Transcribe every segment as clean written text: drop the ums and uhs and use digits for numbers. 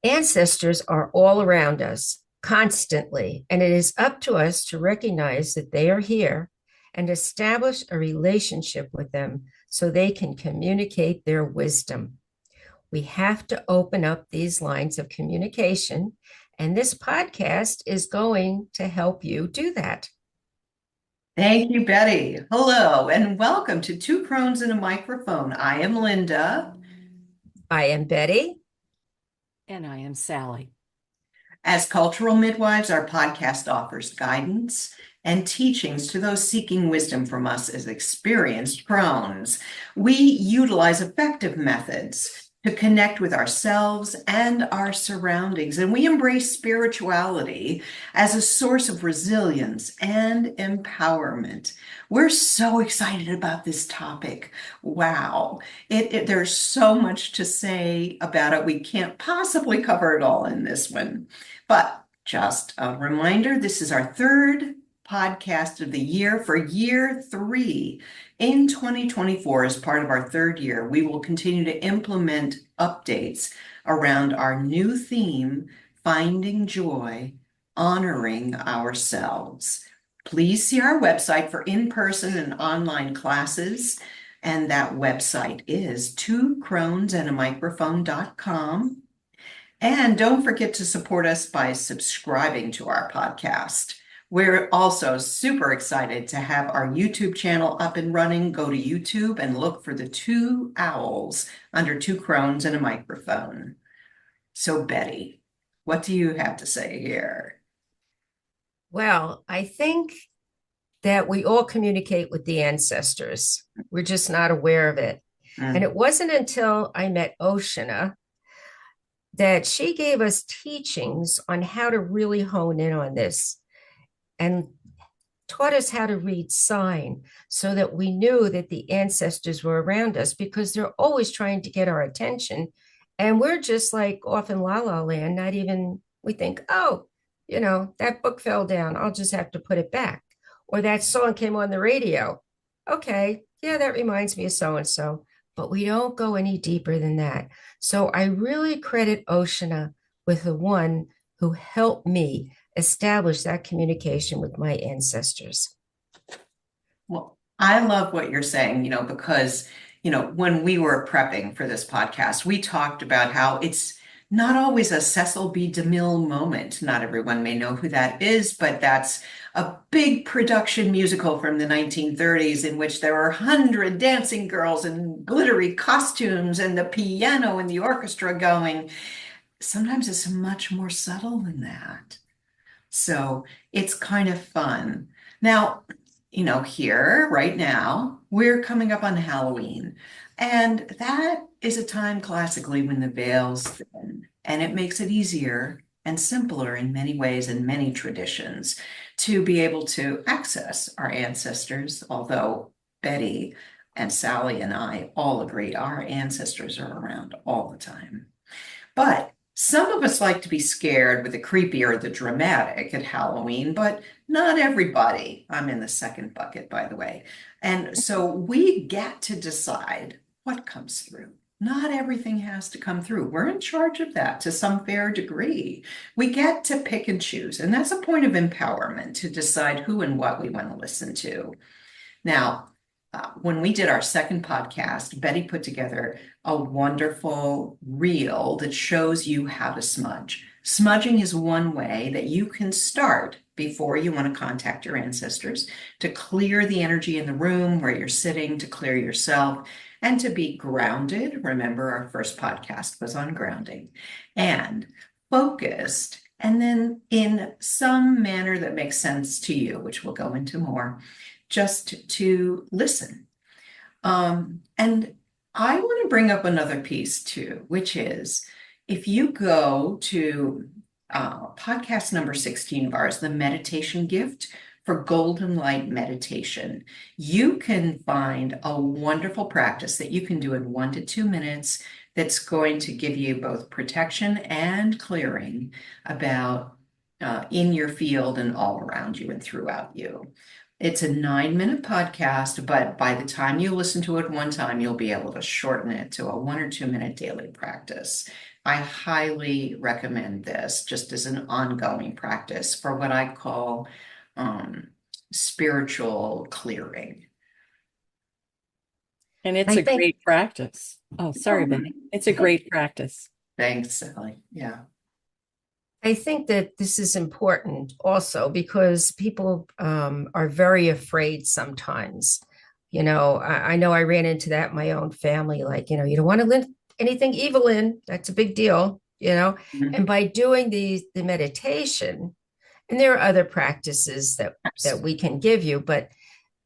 Ancestors are all around us constantly, and it is up to us to recognize that they are here and establish a relationship with them so they can communicate their wisdom. We have to open up these lines of communication, and this podcast is going to help you do that. Thank you, Betty. Hello, and welcome to Two Crones and a Microphone. I am Linda. I am Betty. And I am Sally. As cultural midwives, our podcast offers guidance and teachings to those seeking wisdom from us as experienced crones. We utilize effective methods to connect with ourselves and our surroundings, and we embrace spirituality as a source of resilience and empowerment. We're so excited about this topic. Wow. There's so much to say about it. We can't possibly cover it all in this one. But just a reminder, this is our third podcast of the year for year 3. In 2024, as part of our third year, we will continue to implement updates around our new theme, Finding Joy, Honoring Ourselves. Please see our website for in-person and online classes. And that website is twocronesandamicrophone.com. And don't forget to support us by subscribing to our podcast. We're also super excited to have our YouTube channel up and running. Go to YouTube and look for the two owls under Two Crones and a Microphone. So, Betty, what do you have to say here? Well, I think that we all communicate with the ancestors. We're just not aware of it. And it wasn't until I met Oshana that she gave us teachings on how to really hone in on this and taught us how to read sign so that we knew that the ancestors were around us because they're always trying to get our attention. And we're just like off in la la land, not even, we think, oh, that book fell down. I'll just have to put it back. Or that song came on the radio. Okay, yeah, that reminds me of so and so. But we don't go any deeper than that. So I really credit Oshana with the one who helped me establish that communication with my ancestors. Well, I love what you're saying, because, when we were prepping for this podcast, we talked about how it's not always a Cecil B. DeMille moment. Not everyone may know who that is, but that's a big production musical from the 1930s in which there were 100 dancing girls in glittery costumes and the piano and the orchestra going. Sometimes it's much more subtle than that. So it's kind of fun. Now, here right now, we're coming up on Halloween. And that is a time classically when the veils thin, and it makes it easier and simpler in many ways and many traditions to be able to access our ancestors, although Betty and Sally and I all agree our ancestors are around all the time. But some of us like to be scared with the creepy or the dramatic at Halloween, but not everybody. I'm in the second bucket, by the way. And so we get to decide what comes through. Not everything has to come through. We're in charge of that to some fair degree. We get to pick and choose, and that's a point of empowerment to decide who and what we want to listen to. Now, when we did our second podcast, Betty put together a wonderful reel that shows you how to smudge. Smudging is one way that you can start before you want to contact your ancestors to clear the energy in the room where you're sitting, to clear yourself, and to be grounded. Remember, our first podcast was on grounding, and focused, and then in some manner that makes sense to you, which we'll go into more, just to listen. And I want to bring up another piece too, which is if you go to podcast number 16 of ours, the meditation gift for golden light meditation, you can find a wonderful practice that you can do in 1 to 2 minutes that's going to give you both protection and clearing about in your field and all around you and throughout you. It's a 9-minute podcast, but by the time you listen to it one time, you'll be able to shorten it to a 1 or 2 minute daily practice. I highly recommend this just as an ongoing practice for what I call um, spiritual clearing. And it's I a think great practice. Oh, sorry, Betty. Um, It's a great practice. Thanks, Sally. Yeah. I think that this is important also because people are very afraid sometimes. I know I ran into that in my own family. Like, you don't want to let anything evil in. That's a big deal. Mhm. And by doing the meditation, and there are other practices that we can give you, but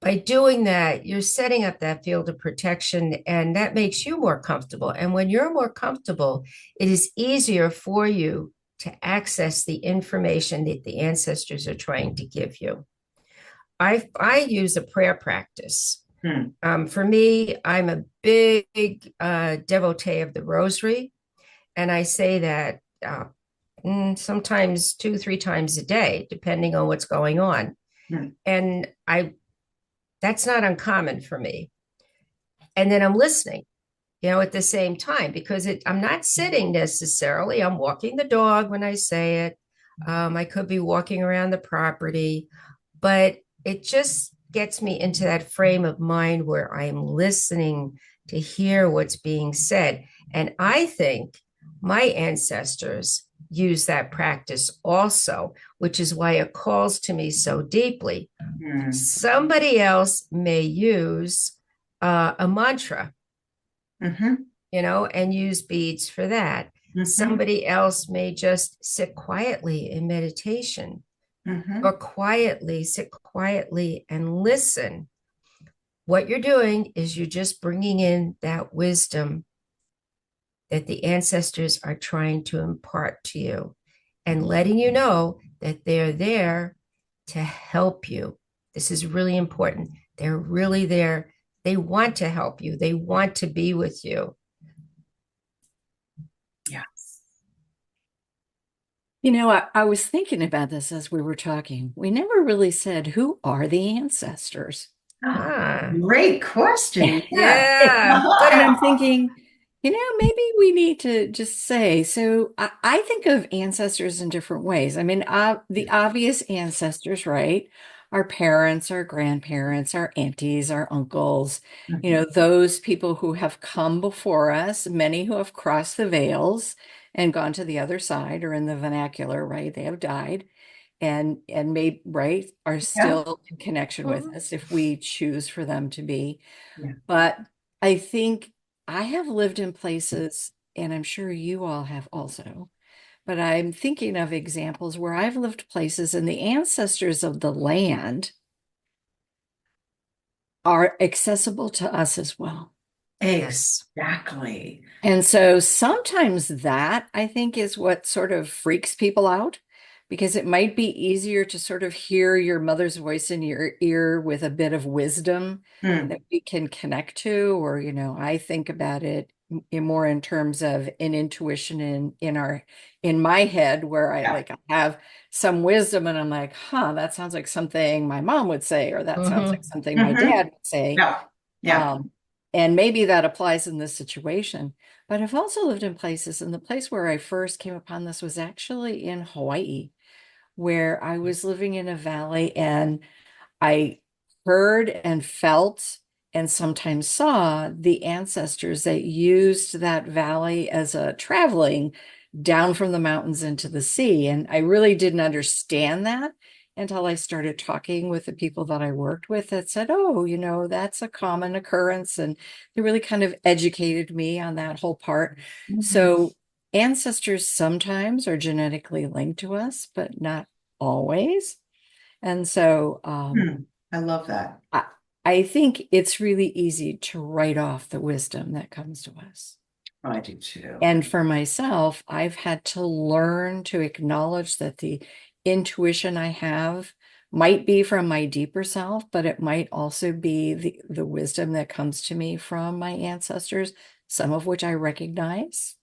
by doing that, you're setting up that field of protection, and that makes you more comfortable. And when you're more comfortable, it is easier for you to access the information that the ancestors are trying to give you. I use a prayer practice. Hmm. For me, I'm a big devotee of the rosary, and I say that sometimes 2, 3 times a day, depending on what's going on. Hmm. And I that's not uncommon for me. And then I'm listening, at the same time, because I'm not sitting necessarily. I'm walking the dog when I say it. I could be walking around the property, but it just gets me into that frame of mind where I'm listening to hear what's being said. And I think my ancestors use that practice also, which is why it calls to me so deeply. Hmm. Somebody else may use a mantra, Hmm. and use beads for that. Hmm. Somebody else may just sit quietly in meditation or Hmm. sit quietly and listen. What you're doing is you're just bringing in that wisdom that the ancestors are trying to impart to you and letting you know that they're there to help you. This is really important. They're really there. They want to help you, they want to be with you. Yeah. I was thinking about this as we were talking. We never really said who are the ancestors. Ah, Ah, great question. Yeah. yeah. Good. And I'm thinking, maybe we need to just say, so I think of ancestors in different ways. I mean, the obvious ancestors, right? Our parents, our grandparents, our aunties, our uncles, Mhm. those people who have come before us, many who have crossed the veils and gone to the other side, or in the vernacular, right? They have died and made, right, are Yeah. still in connection with Mhm. us if we choose for them to be. Yeah. But I think I have lived in places, and I'm sure you all have also, but I'm thinking of examples where I've lived places and the ancestors of the land are accessible to us as well. Yes. Exactly. And so sometimes that I think is what sort of freaks people out because it might be easier to sort of hear your mother's voice in your ear with a bit of wisdom Hmm. that we can connect to, or, I think about it more in terms of an intuition in my head where I Yeah. like I have some wisdom and I'm like, huh, that sounds like something my mom would say, or that sounds like Hmm. something my Hmm. dad would say. Yeah. Yeah. Um, and maybe that applies in this situation. But I've also lived in places, and the place where I first came upon this was actually in Hawaii, where I was living in a valley and I heard and felt and sometimes saw the ancestors that used that valley as a traveling down from the mountains into the sea. And I really didn't understand that until I started talking with the people that I worked with that said, oh, that's a common occurrence. And they really kind of educated me on that whole part. Mhm. So ancestors sometimes are genetically linked to us, but not always. And so Hmm. I love that. I, I think it's really easy to write off the wisdom that comes to us. I do too. And for myself, I've had to learn to acknowledge that the intuition I have might be from my deeper self, but it might also be the wisdom that comes to me from my ancestors, some of which I recognize,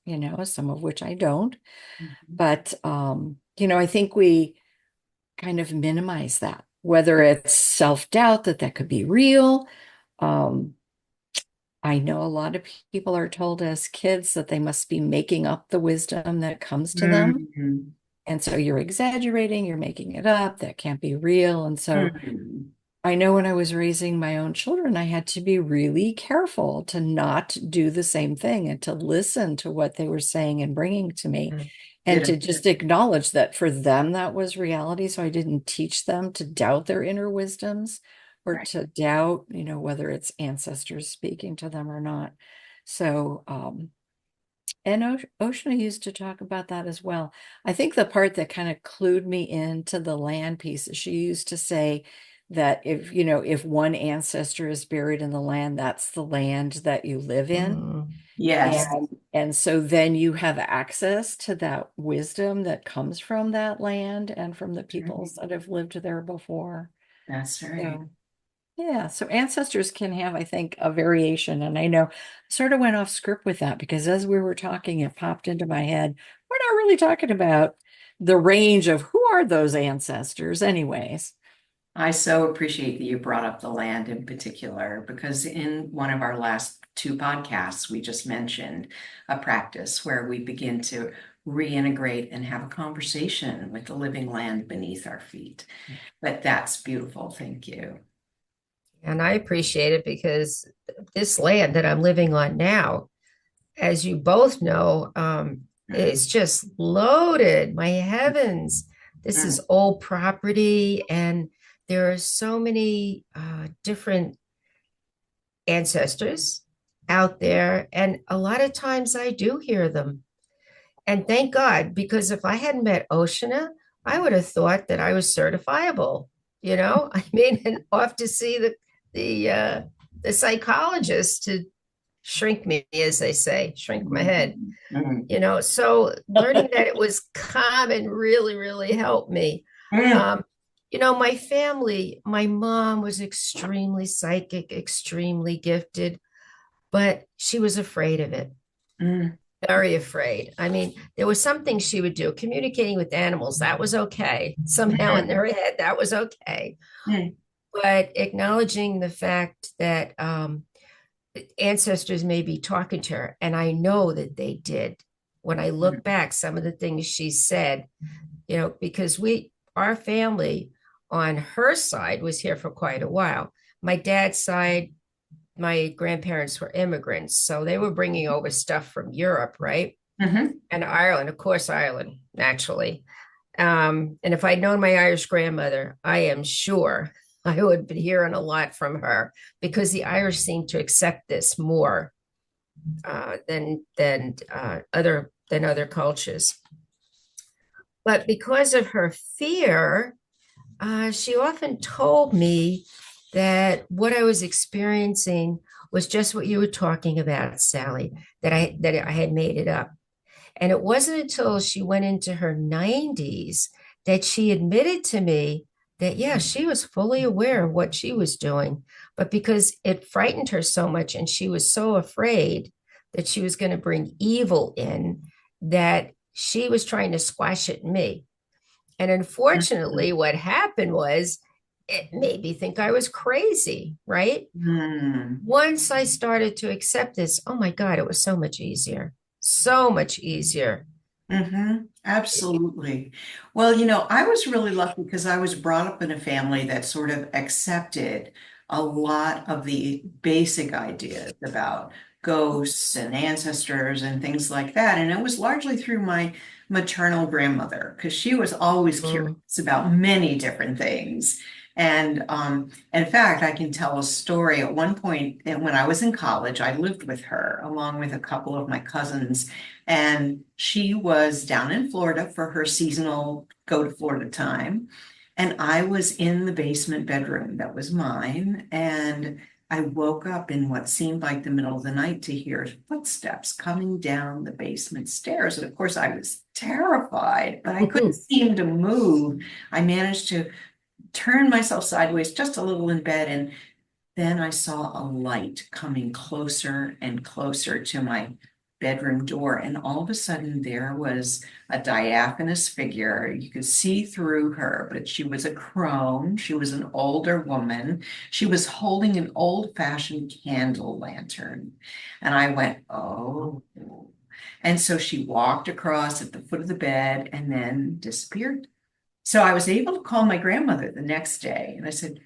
some of which I don't. Mhm. But I think we kind of minimize that, whether it's self-doubt that could be real. Um, I know a lot of people are told as kids that they must be making up the wisdom that comes to them. Mm, And so you're exaggerating, you're making it up, that can't be real. And so mm, I know when I was raising my own children, I had to be really careful to not do the same thing and to listen to what they were saying and bringing to me Mm. and to just acknowledge that for them, that was reality. So I didn't teach them to doubt their inner wisdoms or Right. to doubt, whether it's ancestors speaking to them or not. So, and Oshna used to talk about that as well. I think the part that kind of clued me into the land piece is she used to say that if one ancestor is buried in the land, that's the land that you live in. Mm. Yes. And so then you have access to that wisdom that comes from that land and from the peoples that have lived there before. That's right. So yeah, so ancestors can have, I think, a variation. And I know I sort of went off script with that because as we were talking, it popped into my head. We're not really talking about the range of who are those ancestors, anyways. I so appreciate that you brought up the land in particular, because in one of our last two podcasts, we just mentioned a practice where we begin to reintegrate and have a conversation with the living land beneath our feet. But that's beautiful. Thank you. And I appreciate it because this land that I'm living on now, as you both know, Mm, is just loaded. My heavens, this is mm, old property, and there are so many different ancestors out there. And a lot of times I do hear them. And thank God, because if I hadn't met Oshana, I would have thought that I was certifiable. I mean, and off to see the the psychologist to shrink me, as they say, shrink my head. mm, mm, So learning that it was common really, really helped me. mm, Um, my family, my mom was extremely psychic, extremely gifted, but she was afraid of it, mm, very afraid. I mean, there was something she would do, communicating with animals, that was okay. Somehow in mm, her head, that was okay. mm, But acknowledging the fact that ancestors may be talking to her, and I know that they did. When I look mm, back, some of the things she said, because our family on her side was here for quite a while. My dad's side, my grandparents were immigrants, so they were bringing over stuff from Europe, right? mhm. And Ireland, of course, Ireland, naturally. And if I'd known my Irish grandmother, I am sure I would be hearing a lot from her because the Irish seem to accept this more than other cultures. But because of her fear, she often told me that what I was experiencing was just what you were talking about, Sally, that I had made it up. And it wasn't until she went into her 90s that she admitted to me that, yeah, she was fully aware of what she was doing. But because it frightened her so much and she was so afraid that she was going to bring evil in, that she was trying to squash it in me. And unfortunately, what happened was it made me think I was crazy, right? Mm. Once I started to accept this, oh my God, it was so much easier. So much easier. Absolutely. Well, I was really lucky because I was brought up in a family that sort of accepted a lot of the basic ideas about ghosts and ancestors and things like that. And it was largely through my maternal grandmother because she was always curious Mm. about many different things. And in fact, I can tell a story. At one point, when I was in college, I lived with her along with a couple of my cousins, and she was down in Florida for her seasonal go to Florida time. And I was in the basement bedroom that was mine. And I woke up in what seemed like the middle of the night to hear footsteps coming down the basement stairs. And of course, I was terrified, but I couldn't seem to move. I managed to turn myself sideways just a little in bed, and then I saw a light coming closer and closer to my bedroom door, and all of a sudden there was a diaphanous figure. You could see through her, but she was a crone. She was an older woman. She was holding an old-fashioned candle lantern. And I went, oh. And so she walked across at the foot of the bed and then disappeared. So I was able to call my grandmother the next day, and I said,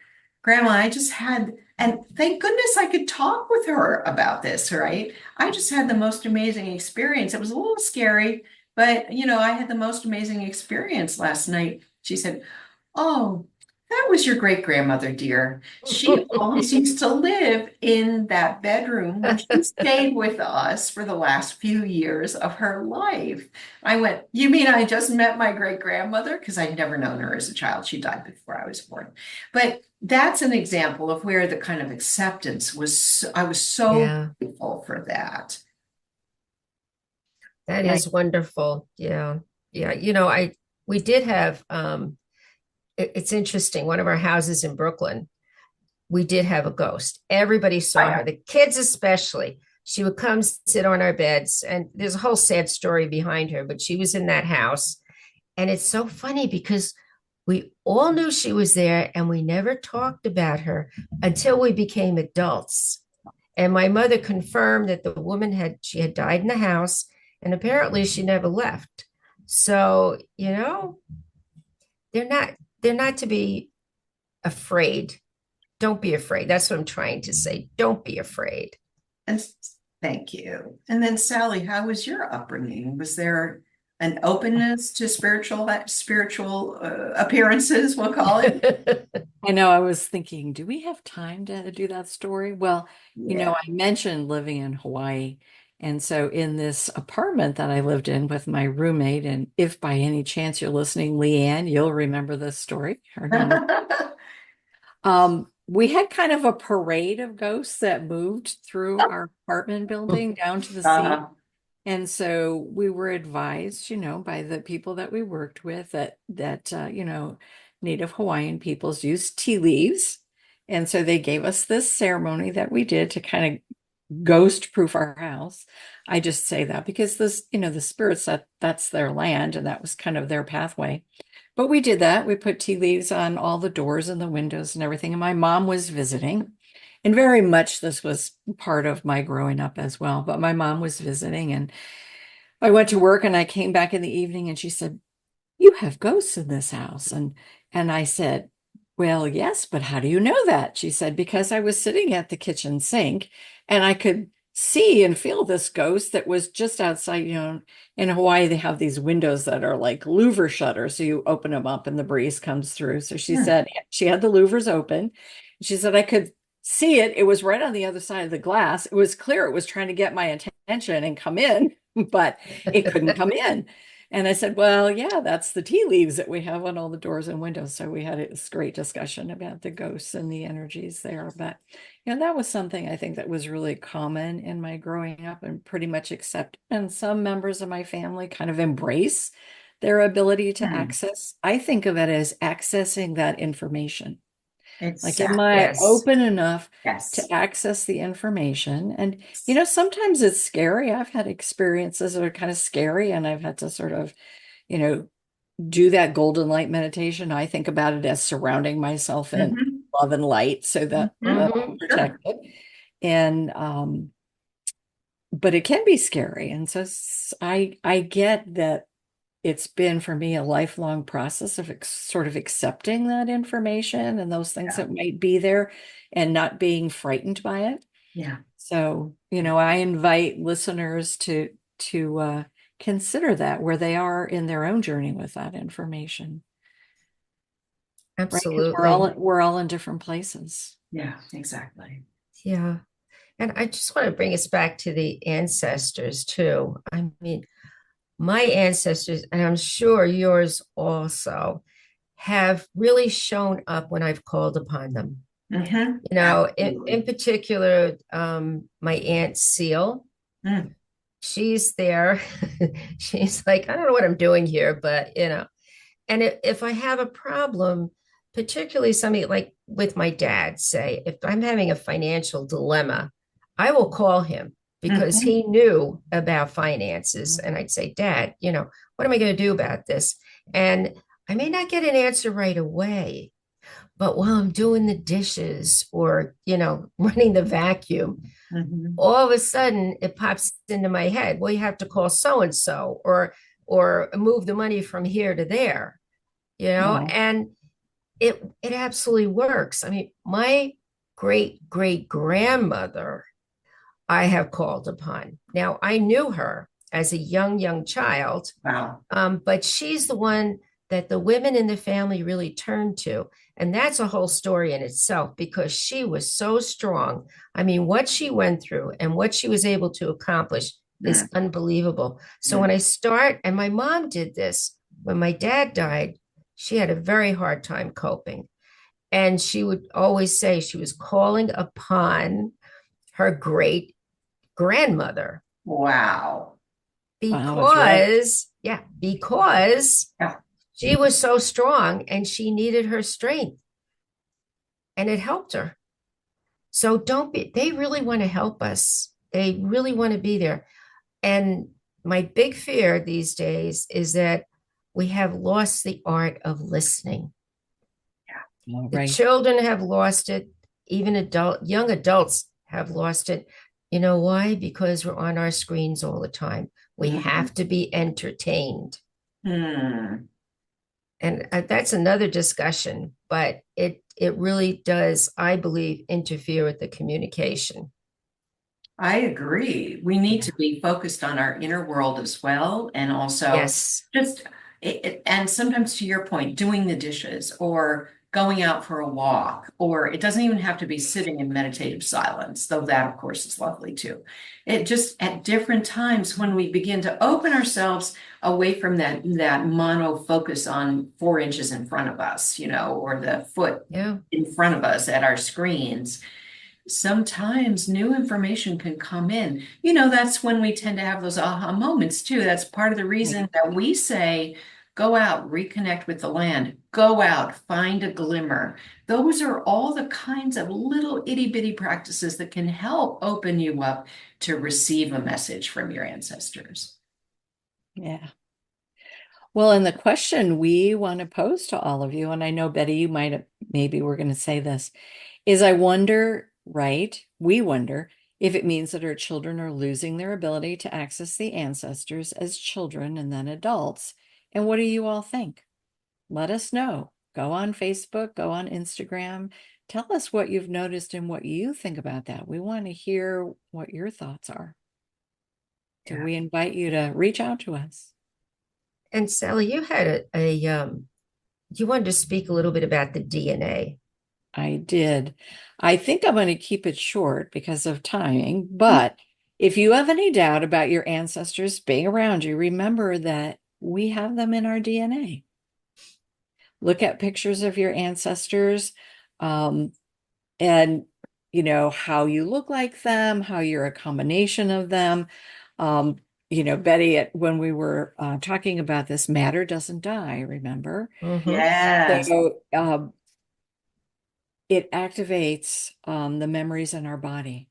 Grandma, I just had, and thank goodness I could talk with her about this, right? I just had the most amazing experience. It was a little scary, but I had the most amazing experience last night. She said, Oh, that was your great grandmother, dear. She always used to live in that bedroom when she stayed with us for the last few years of her life. I went, You mean I just met my great grandmother? Because I'd never known her as a child. She died before I was born. But that's an example of where the kind of acceptance was. I was so Yeah, grateful for that. that Right. is wonderful. Yeah. Yeah. We did have, it's interesting. One of our houses in Brooklyn, we did have a ghost. Everybody saw her, the kids especially. She would come sit on our beds, and there's a whole sad story behind her, but she was in that house. And it's so funny because we all knew she was there and we never talked about her until we became adults. And my mother confirmed that the woman had died in the house, and apparently she never left. So, they're not to be afraid. Don't be afraid. That's what I'm trying to say. Don't be afraid. And thank you. And then Sally, how was your upbringing? Was there an openness to spiritual appearances, we'll call it? I know I was thinking, do we have time to do that story? Well, Yeah. I mentioned living in Hawaii. And so in this apartment that I lived in with my roommate, and if by any chance you're listening, Leanne, you'll remember this story. Her name is we had kind of a parade of ghosts that moved through our apartment building down to the sea. Uh, And so we were advised, by the people that we worked with that Native Hawaiian peoples use tea leaves. And so they gave us this ceremony that we did to kind of ghost proof our house. I just say that because the spirits that's their land and that was kind of their pathway. But we did that. We put tea leaves on all the doors and the windows and everything. And my mom was visiting. And very much this was part of my growing up as well. But my mom was visiting, and I went to work and I came back in the evening and she said, You have ghosts in this house. And I said, Well, yes, but how do you know that? She said, Because I was sitting at the kitchen sink and I could see and feel this ghost that was just outside. In Hawaii, they have these windows that are like louver shutters. So you open them up and the breeze comes through. So she said she had the louvers open. She said, I could see it. It was right on the other side of the glass. It was clear it was trying to get my attention and come in, but it couldn't come in. And I said, Well, yeah, that's the tea leaves that we have on all the doors and windows. So we had this great discussion about the ghosts and the energies there. But that was something I think that was really common in my growing up and pretty much accepted. And some members of my family kind of embrace their ability to access. I think of it as accessing that information. Like, am exactly. I Yes. open enough Yes. to access the information? And, sometimes it's scary. I've had experiences that are kind of scary, and I've had to sort of, you know, do that golden light meditation. I think about it as surrounding myself in Mhm. love and light so that I'm Mhm. Sure. protected. And, but it can be scary. And so I get that it's been for me a lifelong process of sort of accepting that information and those things Yeah. that might be there and not being frightened by it. Yeah. So, I invite listeners to consider that where they are in their own journey with that information, right? Because Absolutely. we're all in different places. Yeah. Exactly. Yeah. And I just want to bring us back to the ancestors too. I mean, my ancestors, and I'm sure yours also, have really shown up when I've called upon them. In Absolutely. particular, my Aunt Seal, Mm. she's there. She's like, I don't know what I'm doing here, but and if I have a problem, particularly something like with my dad, say, if I'm having a financial dilemma, I will call him because Mhm. he knew about finances. And I'd say, Dad, what am I going to do about this? And I may not get an answer right away, but while I'm doing the dishes or, running the vacuum, Mhm. all of a sudden it pops into my head, well, you have to call so and so or move the money from here to there, Wow. and it absolutely works. I mean, my great great grandmother I have called upon. Now, I knew her as a young child, Wow. but she's the one that the women in the family really turned to. And that's a whole story in itself because she was so strong. I mean, what she went through and what she was able to accomplish Mm. is unbelievable. So Mm. when I start, and my mom did this when my dad died, she had a very hard time coping. And she would always say she was calling upon her great grandmother Wow. Wow, it's right. because Yeah. she was so strong and she needed her strength and it helped her. So don't be, they really want to help us. They really want to be there. And my big fear these days is that we have lost the art of listening. All The right. children have lost it. Even young adults have lost it. You know why? Because we're on our screens all the time. We Mm. have to be entertained. Mm. And that's another discussion, but it really does, I believe, interfere with the communication. I agree. We need Yeah. to be focused on our inner world as well, and also Yes. just and sometimes to your point, doing the dishes or going out for a walk, or it doesn't even have to be sitting in meditative silence, though that of course is lovely too. It just at different times when we begin to open ourselves away from that mono focus on 4 inches in front of us, or the foot Yeah. in front of us at our screens, sometimes new information can come in. That's when we tend to have those aha moments too. That's part of the Right. reason that we say, go out, reconnect with the land, go out, find a glimmer. Those are all the kinds of little itty bitty practices that can help open you up to receive a message from your ancestors. Yeah. Well, and the question we want to pose to all of you, and I know Betty, you might have, maybe we're going to say this, is I wonder, right? We wonder if it means that our children are losing their ability to access the ancestors as children and then adults. And what do you all think? Let us know. Go on Facebook, go on Instagram. Tell us what you've noticed and what you think about that. We want to hear what your thoughts are. So Yeah. we invite you to reach out to us. And Sally, you had you wanted to speak a little bit about the DNA. I did. I think I'm going to keep it short because of timing, but if you have any doubt about your ancestors being around you, remember that we have them in our DNA. Look at pictures of your ancestors, um, and how you look like them, how you're a combination of them. Um, Betty, when we were talking about this, matter doesn't die, remember? Mm-hmm. Yes. So it activates the memories in our body,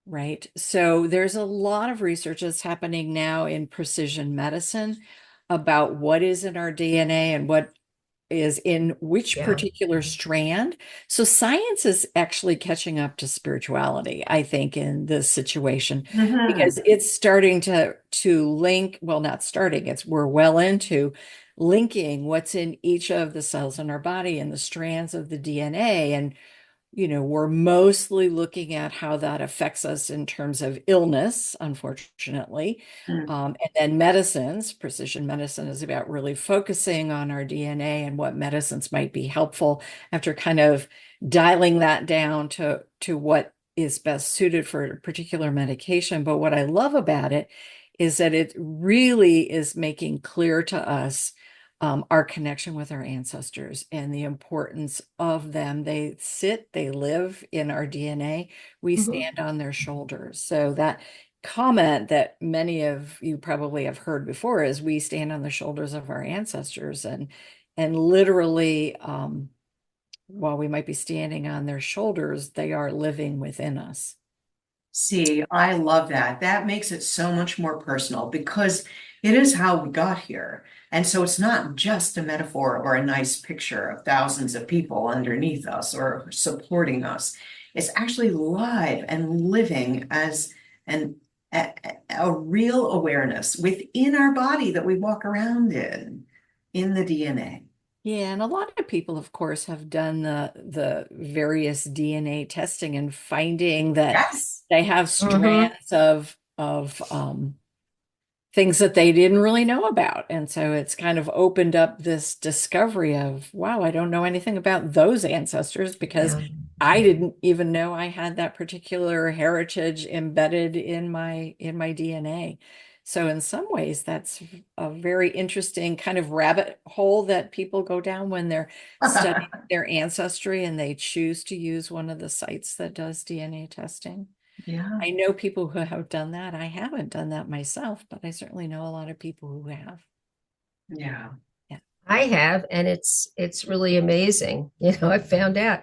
right? So there's a lot of research that's happening now in precision medicine about what is in our DNA and what is in which Yeah. particular strand. So science is actually catching up to spirituality, I think, in this situation, Mhm. because it's starting to link, well, not starting, it's we're well into linking what's in each of the cells in our body and the strands of the DNA. And we're mostly looking at how that affects us in terms of illness, unfortunately. Mm. And then medicines, precision medicine is about really focusing on our DNA and what medicines might be helpful after kind of dialing that down to what is best suited for a particular medication. But what I love about it is that it really is making clear to us our connection with our ancestors and the importance of them. They live in our DNA. We Mm-hmm. stand on their shoulders. So that comment that many of you probably have heard before is we stand on the shoulders of our ancestors, and literally, while we might be standing on their shoulders, they are living within us. See, I love that. That makes it so much more personal because it is how we got here. And so it's not just a metaphor or a nice picture of thousands of people underneath us or supporting us. It's actually live and living as an a real awareness within our body that we walk around in the DNA. Yeah, and a lot of people, of course, have done the various DNA testing and finding that Yes. they have Mm-hmm. strands of things that they didn't really know about. And so it's kind of opened up this discovery of, wow, I don't know anything about those ancestors because Yeah. I didn't even know I had that particular heritage embedded in my DNA. So in some ways, that's a very interesting kind of rabbit hole that people go down when they're studying their ancestry and they choose to use one of the sites that does DNA testing. Yeah. I know people who have done that. I haven't done that myself, but I certainly know a lot of people who have. Yeah. Yeah. I have, and it's really amazing. I found out.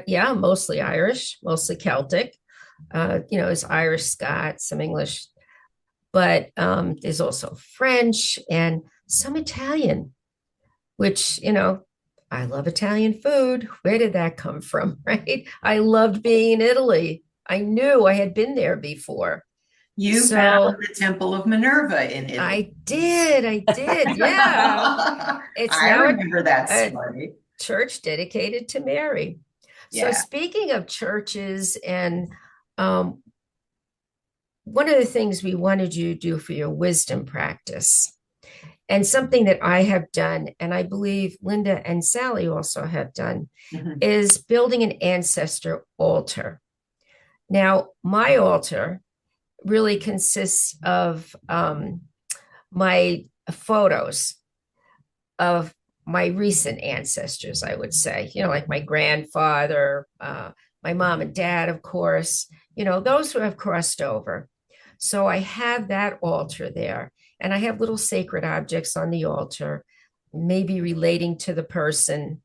Yeah, I'm mostly Irish, mostly Celtic. It's Irish, Scots, some English, but there's also French and some Italian, which, I love Italian food. Where did that come from, right? I loved being in Italy. I knew I had been there before. You found So the Temple of Minerva in Italy. I did. Yeah. It's I now remember that a story. church dedicated to Mary. So, Yeah. speaking of churches, and um, one of the things we wanted you to do for your wisdom practice, and something that I have done, and I believe Linda and Sally also have done, Mhm. is building an ancestor altar. Now, my altar really consists of my photos of my recent ancestors, I would say, like my grandfather, my mom and dad, of course, those who have crossed over. So I have that altar there, and I have little sacred objects on the altar, maybe relating to the person,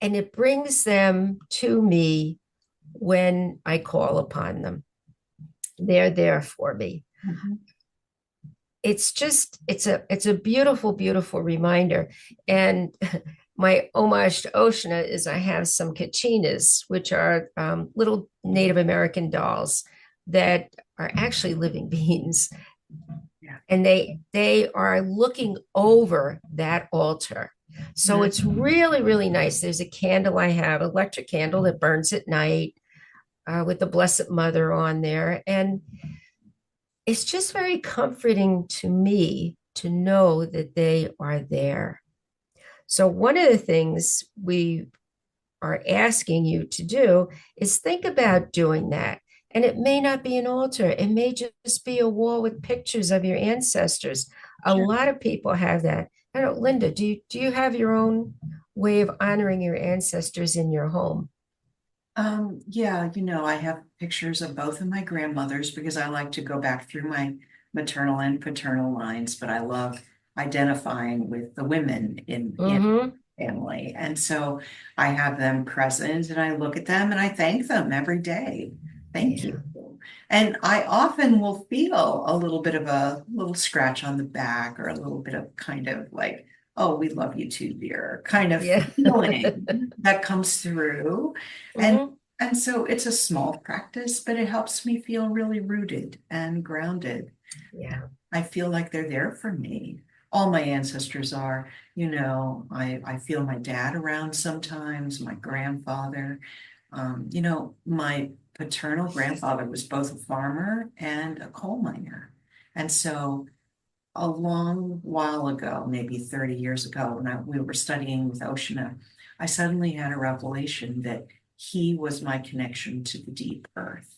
and it brings them to me when I call upon them. They're there for me. Mhm. It's a beautiful, beautiful reminder. And my homage to Oshna is I have some kachinas, which are little Native American dolls that are actually living beings, Yeah. and they are looking over that altar. So it's really, really nice. There's a candle I have, electric candle that burns at night, with the Blessed Mother on there, and it's just very comforting to me to know that they are there. So, one of the things we are asking you to do is think about doing that. And it may not be an altar, it may just be a wall with pictures of your ancestors. A Sure. lot of people have that. I don't know, Linda, do you have your own way of honoring your ancestors in your home? Yeah, I have pictures of both of my grandmothers because I like to go back through my maternal and paternal lines, but I love identifying with the women in Mm-hmm. family. And so I have them present and I look at them and I thank them every day. Thank Yeah. you. And I often will feel a little bit of a little scratch on the back or a little bit of kind of like, oh, we love you too, dear, kind of Yeah. feeling that comes through. And Mm-hmm. and so it's a small practice, but it helps me feel really rooted and grounded. Yeah. I feel like they're there for me. All my ancestors are, I feel my dad around sometimes, my grandfather. My paternal grandfather was both a farmer and a coal miner. And so a long while ago, maybe 30 years ago, when we were studying with Oshana, I suddenly had a revelation that he was my connection to the deep earth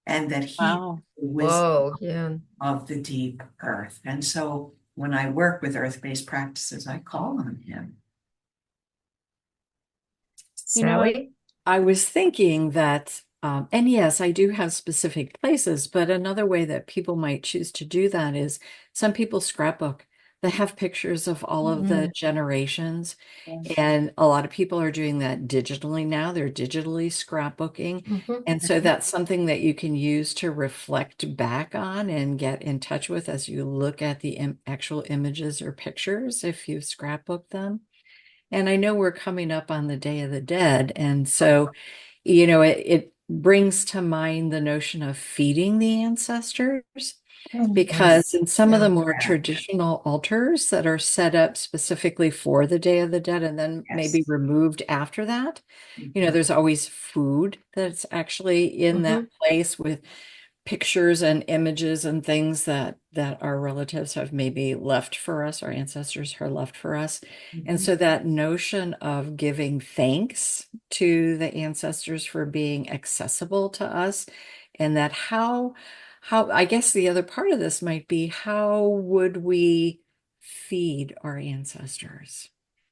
and that he Wow. was Whoa. Yeah. of the deep earth. And so when I work with earth-based practices, I call on him. You know, I Sally? I was thinking that, and yes, I do have specific places, but another way that people might choose to do that is some people scrapbook. that have pictures of all of the generations. Yes. And a lot of people are doing that digitally now. They're digitally scrapbooking. Mhm. And so that's something that you can use to reflect back on and get in touch with as you look at the actual images or pictures if you've scrapbooked them. And I know we're coming up on the Day of the Dead. And so, it brings to mind the notion of feeding the ancestors. Because Yes. in some of Yeah. the more traditional altars that are set up specifically for the Day of the Dead and then maybe Yes. removed after that, there's always food that's actually in that Mhm. place with pictures and images and things that our relatives have maybe left for us, our ancestors have left for us. And Mhm. so that notion of giving thanks to the ancestors for being accessible to us, and that how I guess the other part of this might be, how would we feed our ancestors?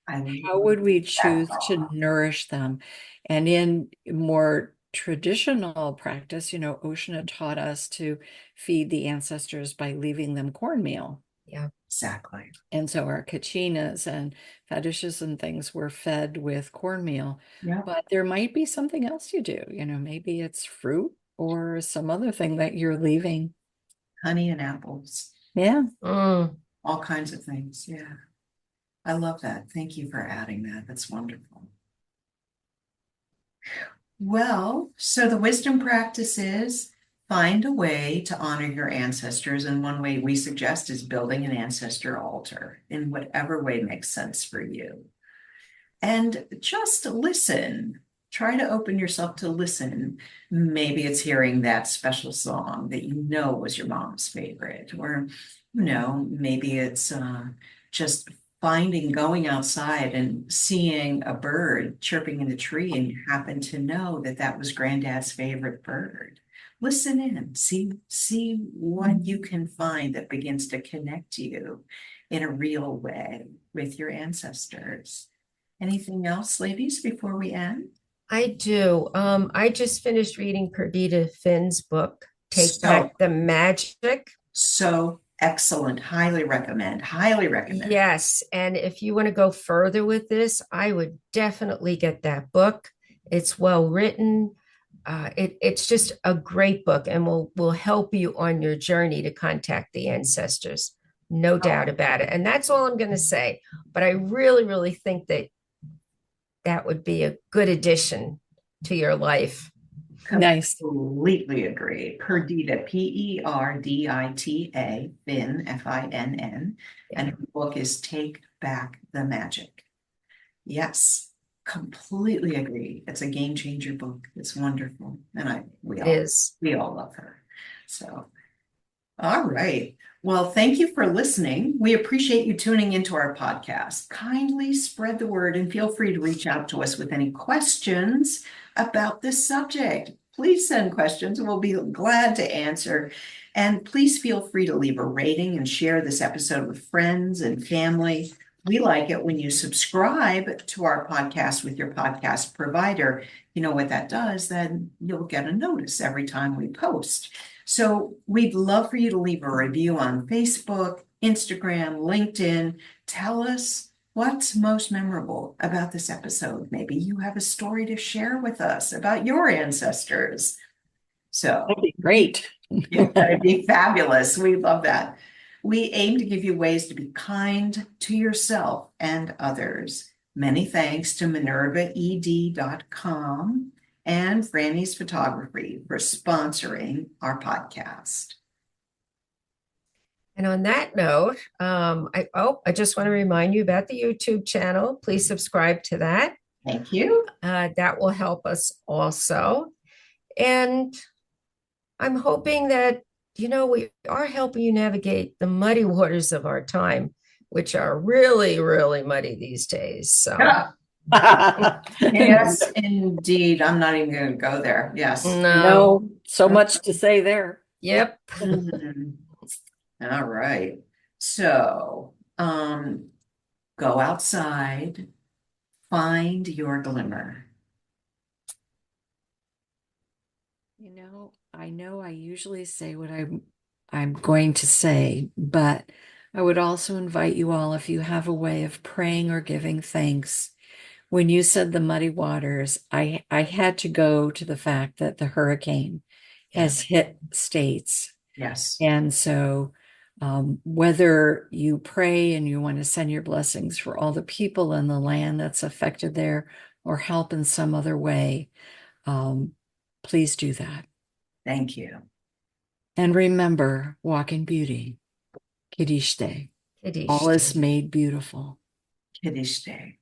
I How love would we that choose to thought. nourish them? And in more traditional practice, Oshna taught us to feed the ancestors by leaving them cornmeal. Yeah. Exactly. And so our kachinas and fadishes and things were fed with cornmeal. Yeah. But there might be something else you do. Maybe it's fruit or some other thing that you're leaving. Honey and apples, Yeah. Mm. all kinds of things. Yeah. I love that. Thank you for adding that. That's wonderful. Well, so the wisdom practice is find a way to honor your ancestors. And one way we suggest is building an ancestor altar in whatever way makes sense for you. And just listen. Try to open yourself to listen. Maybe it's hearing that special song that you know was your mom's favorite, or maybe it's just going outside and seeing a bird chirping in the tree, and you happen to know that that was Granddad's favorite bird. Listen in, see what you can find that begins to connect you in a real way with your ancestors. Anything else, ladies, before we end? I do. I just finished reading Perdita Finn's book, Take So, Back the Magic. so excellent. Highly recommend. Highly recommend. Yes. And if you want to go further with this, I would definitely get that book. It's well written. It's just a great book and will help you on your journey to contact the ancestors. No doubt about it. And that's all I'm going to say. But I really, really think that that would be a good addition to your life. Nice. Completely agree. Perdita, Perdita, Finn, Finn. Yeah. And her book is Take Back the Magic. Yes, completely agree. It's a game changer book. It's wonderful. And It is. we all love her. So, all right. Well, thank you for listening. We appreciate you tuning into our podcast. Kindly spread the word and feel free to reach out to us with any questions about this subject. Please send questions and we'll be glad to answer. And please feel free to leave a rating and share this episode with friends and family. We like it when you subscribe to our podcast with your podcast provider. You know what that does, then you'll get a notice every time we post. So we'd love for you to leave a review on Facebook, Instagram, LinkedIn. Tell us what's most memorable about this episode. Maybe you have a story to share with us about your ancestors. So That'd be great. that'd be fabulous. We love that. We aim to give you ways to be kind to yourself and others. Many thanks to MinervaED.com and Franny's Photography for sponsoring our podcast. And on that note, I just want to remind you about the YouTube channel. Please subscribe to that. Thank you. That will help us also. And I'm hoping that, we are helping you navigate the muddy waters of our time, which are really, really muddy these days. So, Yes, indeed. I'm not even going to go there. Yes. no. No, so much to say there. Yep. Mhm. All right. So, go outside, find your glimmer. I know I usually say what I'm going to say, but I would also invite you all, if you have a way of praying or giving thanks. When you said the muddy waters, I had to go to the fact that the hurricane has hit states. Yes. And so whether you pray and you want to send your blessings for all the people in the land that's affected there or help in some other way, please do that. Thank you. And remember, walk in beauty. Kidishte. All is Kadishte. made beautiful. Kiddush Day.